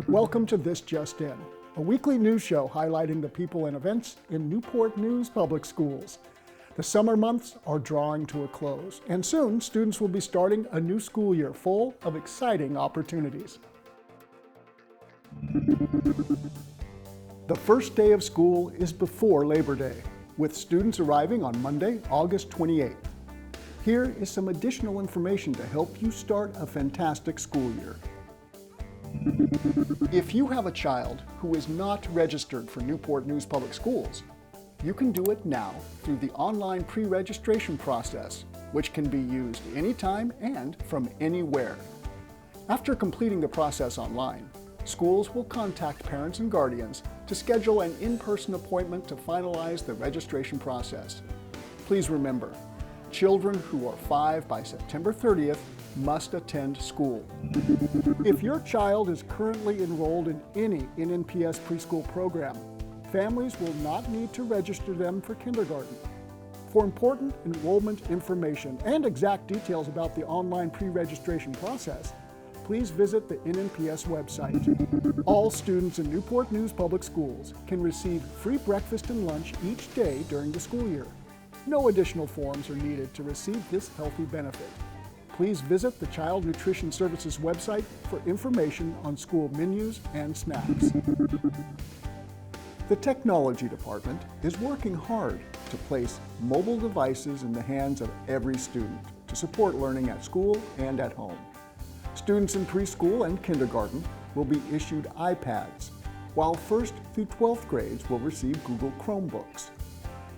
Welcome to This Just In, a weekly news show highlighting the people and events in Newport News Public Schools. The summer months are drawing to a close, and soon students will be starting a new school year full of exciting opportunities. The first day of school is before Labor Day, with students arriving on Monday, August 28th. Here is some additional information to help you start a fantastic school year. If you have a child who is not registered for Newport News Public Schools, you can do it now through the online pre-registration process, which can be used anytime and from anywhere. After completing the process online, schools will contact parents and guardians to schedule an in-person appointment to finalize the registration process. Please remember, children who are 5 by September 30th must attend school. If your child is currently enrolled in any NNPS preschool program, families will not need to register them for kindergarten. For important enrollment information and exact details about the online pre-registration process, please visit the NNPS website. All students in Newport News Public Schools can receive free breakfast and lunch each day during the school year. No additional forms are needed to receive this healthy benefit. Please visit the Child Nutrition Services website for information on school menus and snacks. The Technology Department is working hard to place mobile devices in the hands of every student to support learning at school and at home. Students in preschool and kindergarten will be issued iPads, while 1st through 12th grades will receive Google Chromebooks.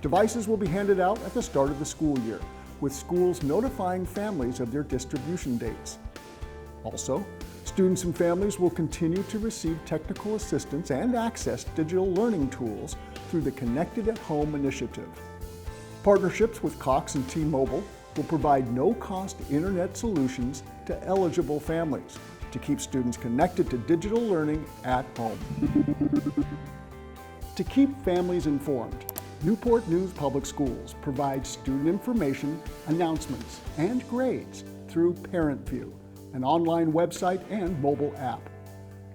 Devices will be handed out at the start of the school year, with schools notifying families of their distribution dates. Also, students and families will continue to receive technical assistance and access digital learning tools through the Connected at Home initiative. Partnerships with Cox and T-Mobile will provide no-cost internet solutions to eligible families to keep students connected to digital learning at home. To keep families informed, Newport News Public Schools provides student information, announcements, and grades through ParentView, an online website and mobile app.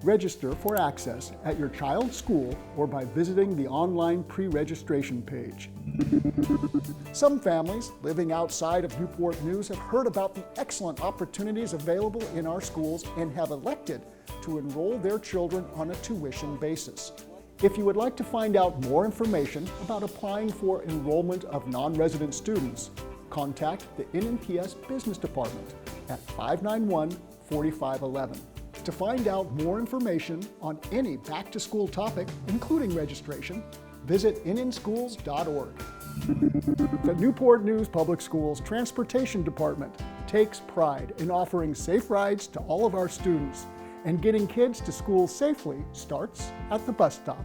Register for access at your child's school or by visiting the online pre-registration page. Some families living outside of Newport News have heard about the excellent opportunities available in our schools and have elected to enroll their children on a tuition basis. If you would like to find out more information about applying for enrollment of non-resident students, contact the NNPS Business Department at 591-4511. To find out more information on any back-to-school topic, including registration, visit nnschools.org. The Newport News Public Schools Transportation Department takes pride in offering safe rides to all of our students, and getting kids to school safely starts at the bus stop.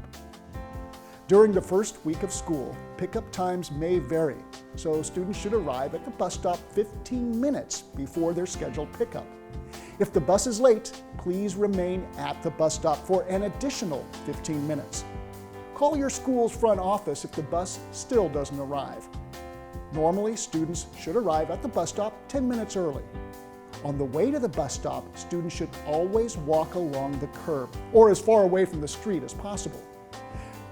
During the first week of school, pickup times may vary, so students should arrive at the bus stop 15 minutes before their scheduled pickup. If the bus is late, please remain at the bus stop for an additional 15 minutes. Call your school's front office if the bus still doesn't arrive. Normally, students should arrive at the bus stop 10 minutes early. On the way to the bus stop, students should always walk along the curb or as far away from the street as possible.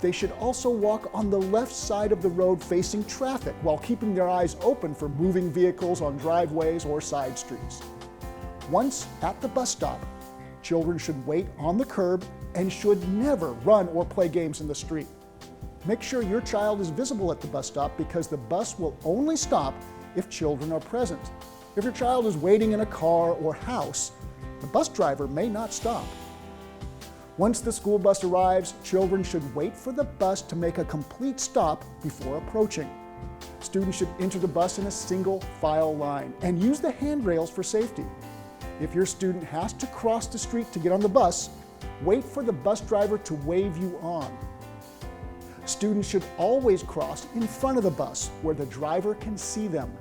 They should also walk on the left side of the road facing traffic while keeping their eyes open for moving vehicles on driveways or side streets. Once at the bus stop, children should wait on the curb and should never run or play games in the street. Make sure your child is visible at the bus stop because the bus will only stop if children are present. If your child is waiting in a car or house, the bus driver may not stop. Once the school bus arrives, children should wait for the bus to make a complete stop before approaching. Students should enter the bus in a single file line and use the handrails for safety. If your student has to cross the street to get on the bus, wait for the bus driver to wave you on. Students should always cross in front of the bus where the driver can see them.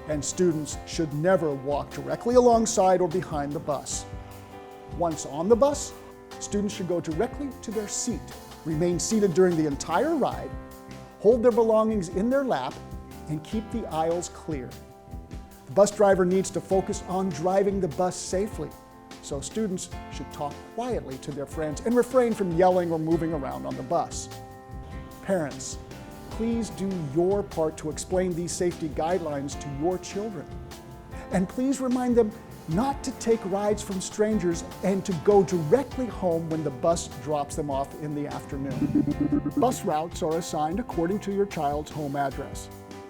And students should never walk directly alongside or behind the bus. Once on the bus, students should go directly to their seat, remain seated during the entire ride, hold their belongings in their lap, and keep the aisles clear. The bus driver needs to focus on driving the bus safely. so students should talk quietly to their friends and refrain from yelling or moving around on the bus. Parents, please do your part to explain these safety guidelines to your children. And please remind them not to take rides from strangers and to go directly home when the bus drops them off in the afternoon. Bus routes are assigned according to your child's home address.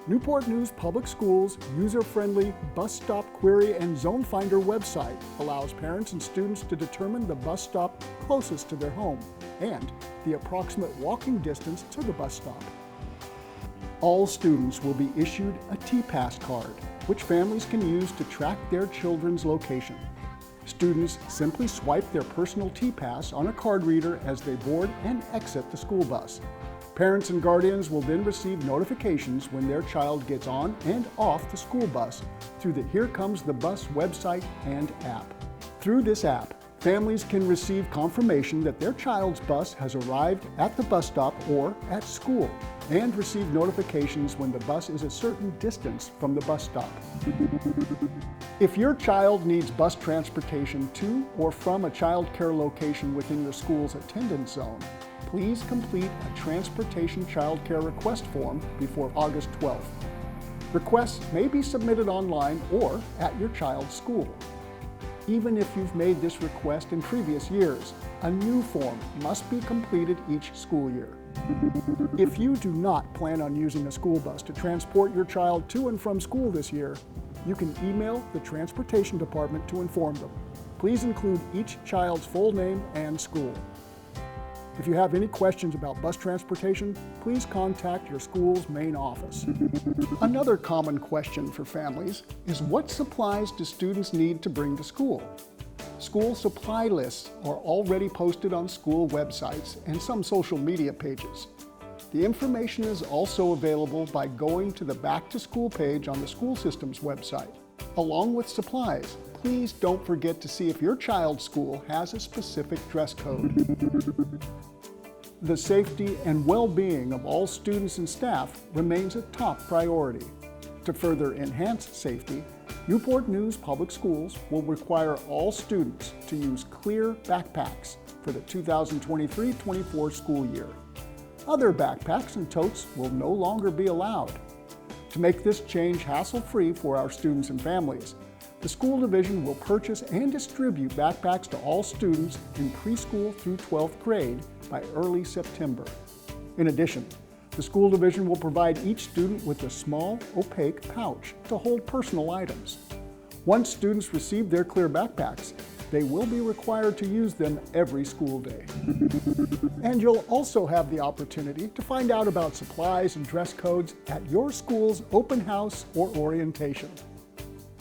Newport News Public Schools' user-friendly Bus Stop Query and Zone Finder website allows parents and students to determine the bus stop closest to their home and the approximate walking distance to the bus stop. All students will be issued a T-Pass card, which families can use to track their children's location. Students simply swipe their personal T-Pass on a card reader as they board and exit the school bus. Parents and guardians will then receive notifications when their child gets on and off the school bus through the Here Comes the Bus website and app. Through this app, families can receive confirmation that their child's bus has arrived at the bus stop or at school, and receive notifications when the bus is a certain distance from the bus stop. If your child needs bus transportation to or from a child care location within your school's attendance zone, please complete a Transportation Child Care Request form before August 12th. Requests may be submitted online or at your child's school. Even if you've made this request in previous years, a new form must be completed each school year. If you do not plan on using a school bus to transport your child to and from school this year, you can email the Transportation Department to inform them. Please include each child's full name and school. If you have any questions about bus transportation, please contact your school's main office. Another common question for families is, what supplies do students need to bring to school? School supply lists are already posted on school websites and some social media pages. The information is also available by going to the Back to School page on the school system's website. Along with supplies, please don't forget to see if your child's school has a specific dress code. The safety and well-being of all students and staff remains a top priority. To further enhance safety, Newport News Public Schools will require all students to use clear backpacks for the 2023-24 school year. Other backpacks and totes will no longer be allowed. To make this change hassle-free for our students and families, the school division will purchase and distribute backpacks to all students in preschool through 12th grade by early September. In addition, the school division will provide each student with a small, opaque pouch to hold personal items. Once students receive their clear backpacks, they will be required to use them every school day. And you'll also have the opportunity to find out about supplies and dress codes at your school's open house or orientation.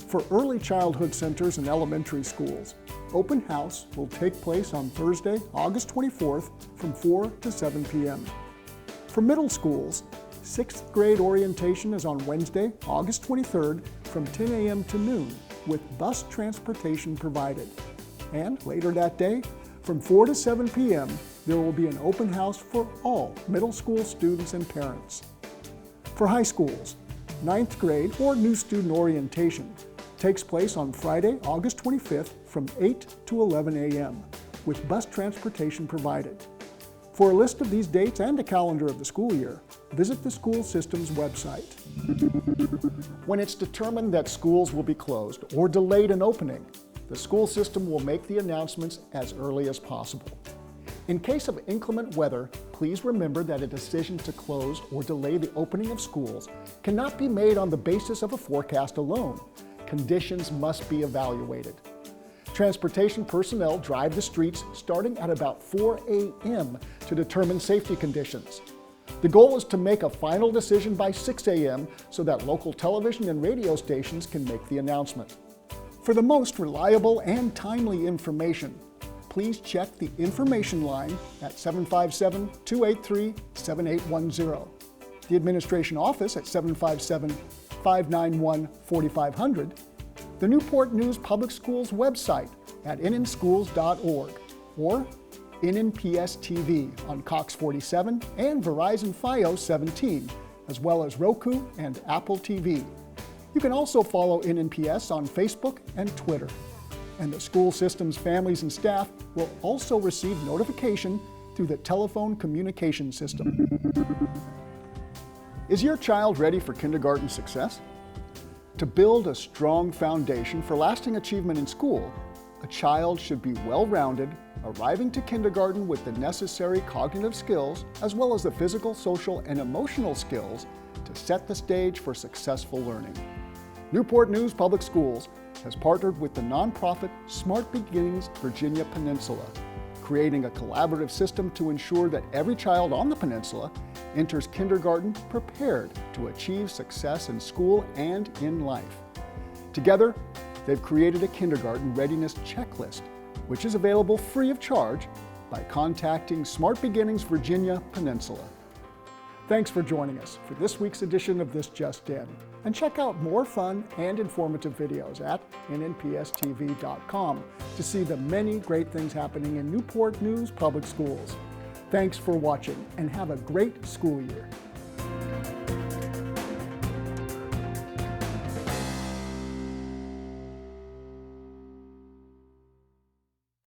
For early childhood centers and elementary schools, open house will take place on Thursday, August 24th from 4 to 7 p.m. For middle schools, 6th grade orientation is on Wednesday, August 23rd from 10 a.m. to noon, with bus transportation provided. And later that day, from 4 to 7 p.m., there will be an open house for all middle school students and parents. For high schools, 9th grade or new student orientation takes place on Friday, August 25th from 8 to 11 a.m., with bus transportation provided. For a list of these dates and a calendar of the school year, visit the school system's website. When it's determined that schools will be closed or delayed in opening, the school system will make the announcements as early as possible. In case of inclement weather, please remember that a decision to close or delay the opening of schools cannot be made on the basis of a forecast alone. Conditions must be evaluated. Transportation personnel drive the streets starting at about 4 a.m. to determine safety conditions. The goal is to make a final decision by 6 a.m. so that local television and radio stations can make the announcement. For the most reliable and timely information, please check the information line at 757-283-7810, the administration office at 757-591-4500, the Newport News Public Schools website at nnschools.org, or NNPS TV on Cox 47 and Verizon Fios 17, as well as Roku and Apple TV. You can also follow NNPS on Facebook and Twitter. And the school system's families and staff will also receive notification through the telephone communication system. Is your child ready for kindergarten success? To build a strong foundation for lasting achievement in school, a child should be well-rounded, arriving to kindergarten with the necessary cognitive skills, as well as the physical, social, and emotional skills to set the stage for successful learning. Newport News Public Schools has partnered with the nonprofit Smart Beginnings Virginia Peninsula, creating a collaborative system to ensure that every child on the peninsula enters kindergarten prepared to achieve success in school and in life. Together, they've created a kindergarten readiness checklist, which is available free of charge by contacting Smart Beginnings Virginia Peninsula. Thanks for joining us for this week's edition of This Just In. And check out more fun and informative videos at nnpstv.com to see the many great things happening in Newport News Public Schools. Thanks for watching and have a great school year.